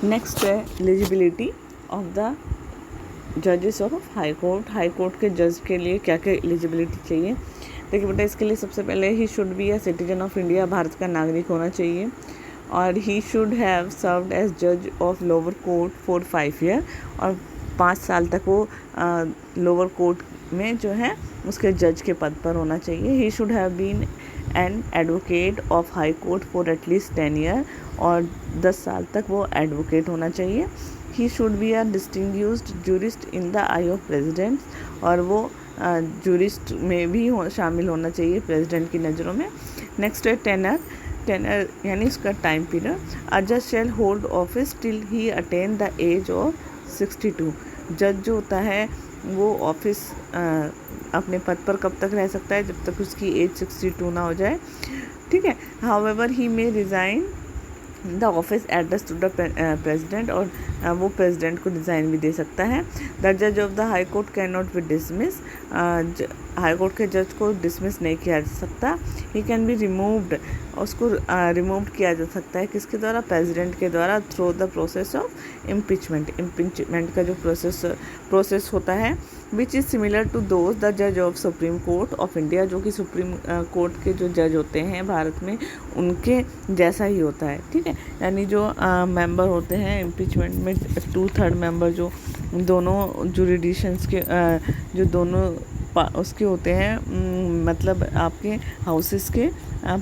Next है eligibility of the जजेस of high court. High court के जज के लिए क्या क्या एलिजिबिलिटी चाहिए। देखिए बेटा, इसके लिए सबसे पहले he should be a citizen of India, भारत का नागरिक होना चाहिए, और he should have served as जज of lower court for 5 year, और 5 साल तक वो लोअर कोर्ट में जो है उसके जज के पद पर होना चाहिए। He should have been an advocate of high court for at least 10 year, और 10 साल तक वो एडवोकेट होना चाहिए। He should be a distinguished jurist in the eye of president, और वो जूरिस्ट में भी शामिल होना चाहिए प्रेसिडेंट की नज़रों में। नेक्स्ट है टेनर यानी उसका टाइम पीरियड। अ जज shall hold office till he attain the age of 62। जज जो होता है वो ऑफिस अपने पद पर कब तक रह सकता है, जब तक उसकी एज 62 ना हो जाए, ठीक है। However he may resign the office address to the president, और वो प्रेसिडेंट को डिज़ाइन भी दे सकता है। द जज of the high court can not be dismiss, high court के जज को डिसमिस नहीं किया जा सकता। ही कैन बी रिमूव्ड, उसको रिमूव किया जा सकता है किसके द्वारा, प्रेसिडेंट के द्वारा, through the process of impeachment का जो प्रोसेस होता है, which is similar to those the जज of supreme court of India, जो कि सुप्रीम कोर्ट के जो जज होते हैं भारत में उनके जैसा ही होता है, ठीक है। यानी जो मेंबर होते हैं इम्पीचमेंट में 2/3 मेंबर जो दोनों जुरिडिशंस के जो दोनों उसके होते हैं, मतलब आपके हाउसेस के,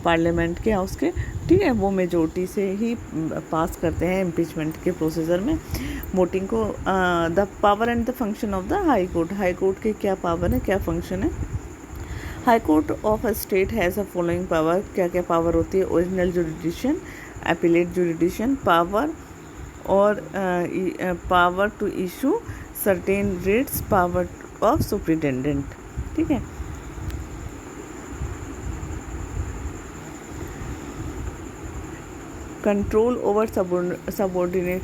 पार्लियामेंट के हाउस के, ठीक है, वो मेजोरिटी से ही पास करते हैं इम्पीचमेंट के प्रोसीजर में वोटिंग को। The power and the function of the high court, high court के क्या पावर है, क्या फंक्शन है। High court of a state has a following power, क्या क्या पावर होती है, original jurisdiction, appellate jurisdiction power, और power to issue certain writs, power of superintendent, ठीक है। कंट्रोल ओवर सबॉर्डिनेट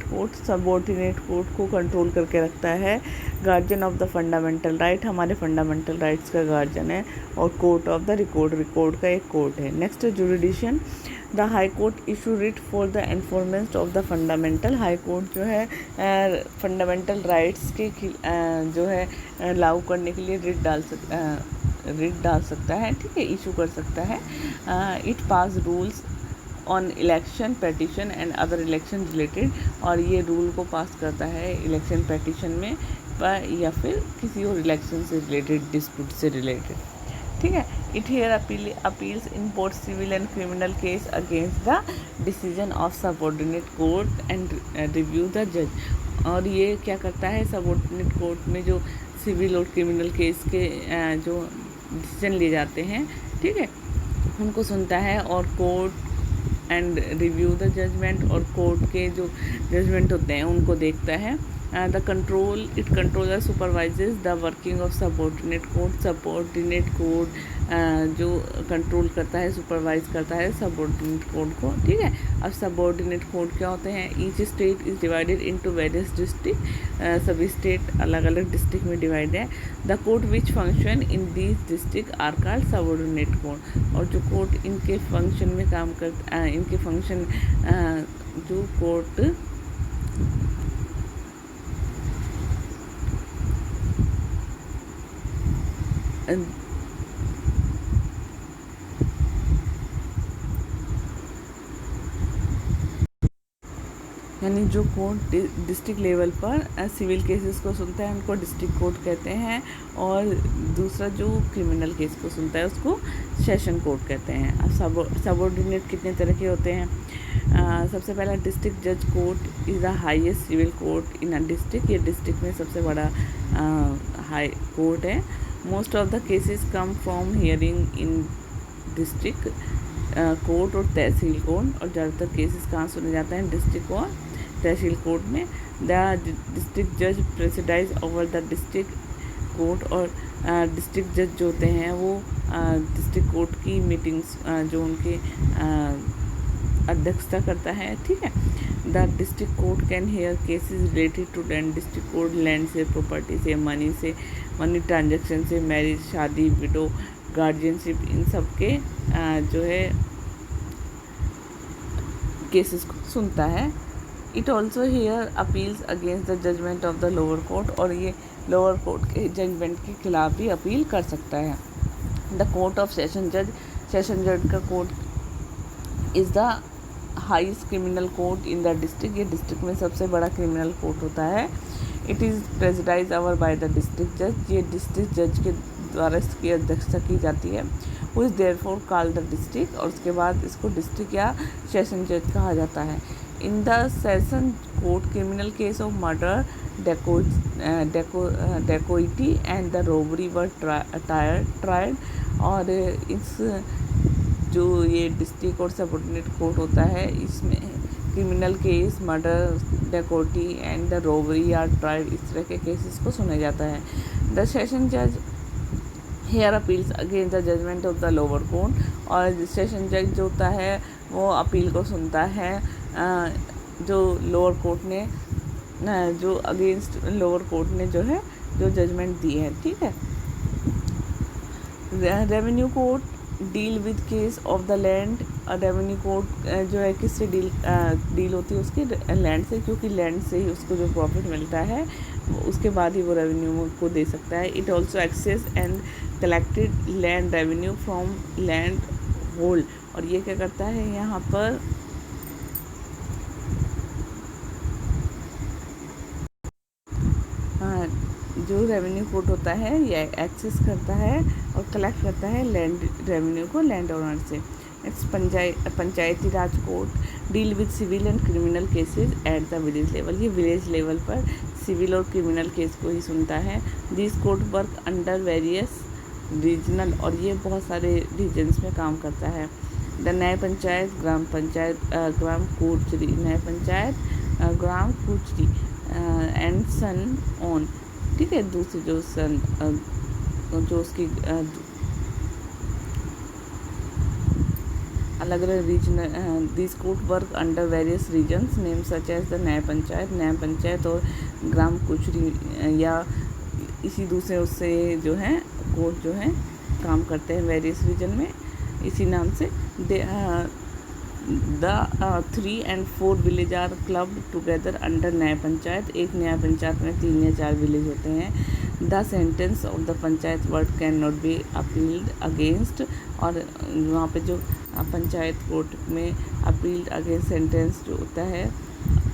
कोर्ट को कंट्रोल करके रखता है। Guardian of the fundamental right, हमारे फंडामेंटल राइट्स का गार्जियन है, और कोर्ट ऑफ द रिकॉर्ड का एक कोर्ट है। Next jurisdiction, the high court issue writ for the enforcement of the fundamental, high court जो है फंडामेंटल राइट्स के जो है लागू करने के लिए रिट डाल सकता है, ठीक है, इशू कर सकता है। It pass rules on election petition and other election related, और ये रूल को पास करता है इलेक्शन पेटिशन में या फिर किसी और इलेक्शन से रिलेटेड, डिस्प्यूट से रिलेटेड, ठीक है। It hear appeals in both civil and criminal case against the decision of subordinate court and review the जज, और ये क्या करता है, सबऑर्डिनेट कोर्ट में जो सिविल और क्रिमिनल केस के जो डिसीजन लिए जाते हैं, ठीक है, उनको सुनता है, और court and review the judgment, और कोर्ट के जो जजमेंट होते हैं उनको देखता है। It control supervises the working of subordinate court जो कंट्रोल करता है, सुपरवाइज करता है सबऑर्डिनेट कोर्ट को, ठीक है। अब सबऑर्डिनेट कोर्ट क्या होते हैं, each state is divided into various district, सभी स्टेट अलग अलग डिस्ट्रिक्ट में डिवाइड है। The court which function in these district are called subordinate court, और जो कोर्ट इनके फंक्शन में काम करता इनके फंक्शन जो कोर्ट यानी जो कोर्ट डिस्ट्रिक्ट लेवल पर सिविल केसेस को सुनता है उनको डिस्ट्रिक्ट कोर्ट कहते हैं, और दूसरा जो क्रिमिनल केस को सुनता है उसको सेशन कोर्ट कहते हैं। अब सबऑर्डिनेट कितने तरह के होते हैं। सबसे पहला डिस्ट्रिक्ट जज court is the highest civil court in a district, ये डिस्ट्रिक्ट में सबसे बड़ा हाई कोर्ट है। Most of the cases come from hearing in district court और तहसील कोर्ट, और ज़्यादातर केसेस कहाँ सुने जाते हैं, डिस्ट्रिक्ट और तहसील कोर्ट में। द डिस्ट्रिक्ट जज प्रेसिडाइज ओवर द डिस्ट्रिक्ट कोर्ट, और डिस्ट्रिक्ट जज जो होते हैं वो डिस्ट्रिक्ट कोर्ट की मीटिंग्स जो उनके अध्यक्षता करता है, ठीक है। The district court can hear cases related to land, district court land से, प्रॉपर्टी से, मनी ट्रांजैक्शन से, मैरिज, शादी, विडो, गार्जियनशिप, इन सब के जो है केसेस को सुनता है, it also hear appeals against the judgment of the lower court, और ये लोअर कोर्ट के जजमेंट के खिलाफ भी अपील कर सकता है। द कोर्ट ऑफ सेशन जज का court is the highest criminal court in the district, ये डिस्ट्रिक्ट में सबसे बड़ा क्रिमिनल कोर्ट होता है। It is presided over by the district जज, ये डिस्ट्रिक्ट जज के द्वारा इसकी अध्यक्षता की जाती है। वो is therefore called the district, और उसके बाद इसको डिस्ट्रिक्ट या सेशन जज कहा जाता है। In the session court criminal case of murder, dacoity and the robbery were tried, और इस जो ये डिस्ट्रिक्ट और सबऑर्डिनेट कोर्ट होता है इसमें criminal case, murder, dacoity and the robbery are tried, इस तरह के केसेस को सुना जाता है। द सेशन जज hear appeals against the judgment of the lower court, और सेशन जज जो होता है वो अपील को सुनता है जो लोअर कोर्ट ने जो अगेंस्ट लोअर कोर्ट ने जो है जो जजमेंट दी है। ठीक है। Revenue court deal with case of the land, revenue court जो है किससे डील होती है, उसकी लैंड से, क्योंकि लैंड से ही उसको जो प्रॉफिट मिलता है उसके बाद ही वो रेवेन्यू को दे सकता है। It also access and collected land revenue from land hold, और ये क्या करता है यहाँ पर जो रेवेन्यू कोर्ट होता है ये एक्सेस करता है और कलेक्ट करता है लैंड रेवेन्यू को लैंड ओनर से। Next panchayati raj court deal with civil and criminal cases at the village level, ये विलेज लेवल पर सिविल और क्रिमिनल केस को ही सुनता है। This court work under various regional, और ये बहुत सारे रीजन्स में काम करता है। The Nyaya Panchayat, gram panchayat, Gram Kachahari, Nyaya Panchayat, Gram Kachahari and so on, ठीक है। दूसरी जो सन जो उसकी अलग अलग region, this court work under various regions name such as the Nyaya Panchayat और ग्राम कुचरी, या इसी दूसरे उससे जो है कोर्ट जो है काम करते हैं वेरियस रीजन में इसी नाम से। The 3 and 4 village are club together under Nyaya Panchayat, एक न्याय पंचायत में 3 या 4 विलेज होते हैं। The sentence of the panchayat word can not B appealed against, और वहाँ पे जो पंचायत कोर्ट में अपील्ड अगेंस्ट सेंटेंस जो होता है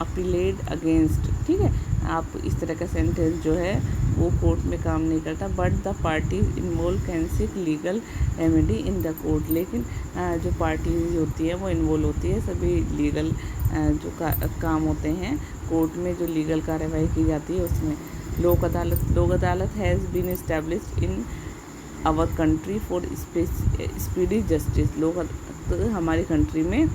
अपीलेड अगेंस्ट, ठीक है। आप इस तरह का सेंटेंस जो है वो कोर्ट में काम नहीं करता। But the party involve can seek legal remedy in the court, लेकिन जो पार्टीज होती है वो इन्वॉल्व होती है सभी लीगल जो काम होते हैं कोर्ट में, जो लीगल कार्यवाही की जाती है उसमें। Lok Adalat has been established in our country for speedy justice, Lok Adalat हमारी कंट्री में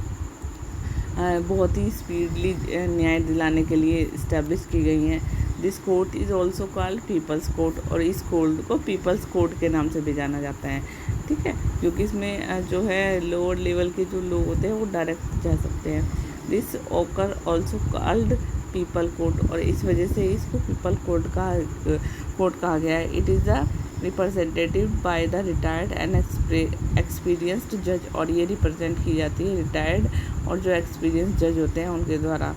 बहुत ही स्पीडली न्याय दिलाने के लिए इस्टेब्लिश की गई हैं। This court is also called people's court, और इस कोर्ट को पीपल्स कोर्ट के नाम से भी जाना जाता है, ठीक है, क्योंकि इसमें जो है लोअर लेवल के जो लोग होते हैं वो डायरेक्ट जा सकते हैं। दिस ओकर ऑल्सो कॉल्ड पीपल कोर्ट, और इस वजह से इसको पीपल कोर्ट कहा गया है। It is the representative by the retired and experienced जज, और ये रिप्रेजेंट की जाती है रिटायर्ड और जो एक्सपीरियंस जज होते हैं उनके द्वारा,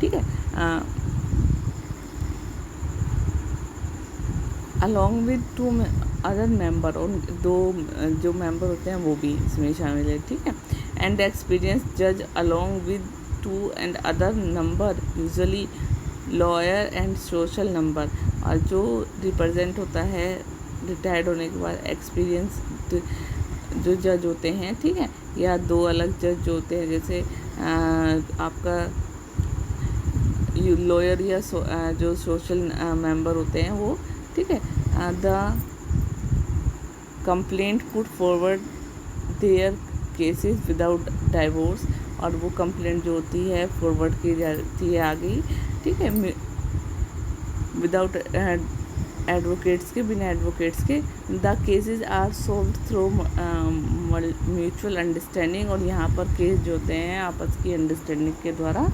ठीक है। अलॉन्ग विद 2 अदर मेंबर, और 2 जो मेंबर होते हैं वो भी इसमें शामिल है, ठीक है। एंड एक्सपीरियंस जज along with 2 and other number usually lawyer and social number, और जो रिप्रेजेंट होता है रिटायर्ड होने के बाद एक्सपीरियंस जो जज होते हैं, ठीक है, या 2 अलग जज जो होते हैं, जैसे आपका लॉयर या जो सोशल मेंबर होते हैं वो, ठीक है। The complaint put forward their cases without divorce, और वो कंप्लेंट जो होती है फॉरवर्ड की जाती है आगे, ठीक है, विदाउट एडवोकेट्स के, बिना एडवोकेट्स के। The cases are solve through mutual understanding, और यहाँ पर केस जो होते हैं आपस की अंडरस्टैंडिंग के द्वारा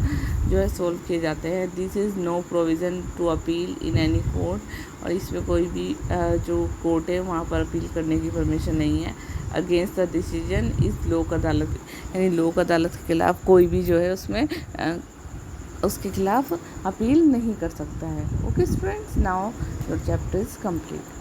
जो है सोल्व किए जाते हैं। This is no provision to appeal in any court, और इसमें कोई भी जो कोर्ट है वहाँ पर अपील करने की परमिशन नहीं है। अगेंस्ट द डिसीजन इज़ लोक अदालत, यानी लोक अदालत के खिलाफ कोई भी जो है उसमें उसके खिलाफ अपील नहीं कर सकता है। Okay students, now your chapter is complete.